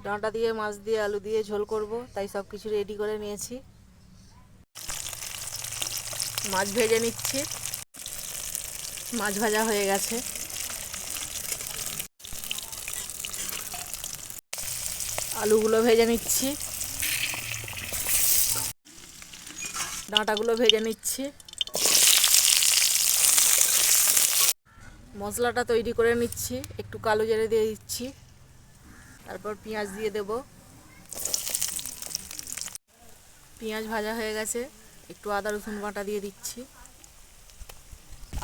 ডাঁটা দিয়ে, মাছ দিয়ে, আলু দিয়ে ঝোল করব, তাই সব কিছু রেডি করে নিয়েছি। মাছ ভেজে নিচ্ছি। মাছ ভাজা হয়ে গেছে। আলুগুলো ভেজে নিচ্ছি। ডাঁটাগুলো ভেজে নিচ্ছি। মশলাটা তৈরি করে নিচ্ছি। একটু কালো জিরে দিয়ে দিচ্ছি, তারপর পেঁয়াজ দিয়ে দেব। পেঁয়াজ ভাজা হয়ে গেছে, একটু আদা রসুন বাটা দিয়ে দিচ্ছি।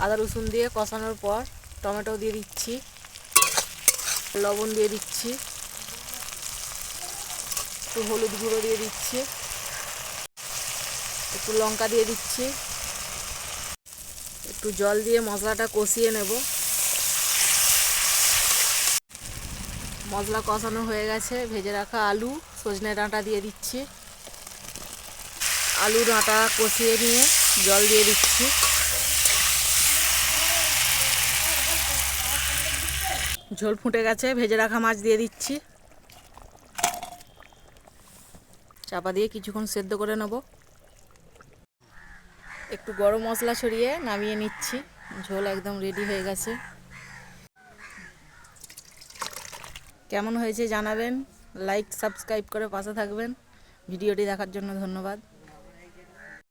আদা রসুন দিয়ে কষানোর পর টমেটো দিয়ে দিচ্ছি, লবণ দিয়ে দিচ্ছি, একটু হলুদ গুঁড়ো দিয়ে দিচ্ছি, একটু লঙ্কা দিয়ে দিচ্ছি। একটু জল দিয়ে মশলাটা কষিয়ে নেব। মশলা কষানো হয়ে গেছে, ভেজে রাখা আলু, সজনে ডাঁটা দিয়ে দিচ্ছি। আলু ডাঁটা কষিয়ে নিয়ে জল দিয়ে দিচ্ছি। ঝোল ফুটে গেছে, ভেজে রাখা মাছ দিয়ে দিচ্ছি। চাপা দিয়ে কিছুক্ষণ সেদ্ধ করে নেব। একটু গরম মশলা ছড়িয়ে নামিয়ে নিচ্ছি। ঝোল একদম রেডি হয়ে গেছে। কেমন হয়েছে জানাবেন। লাইক সাবস্ক্রাইব করে পাশে থাকবেন। ভিডিওটি দেখার জন্য ধন্যবাদ।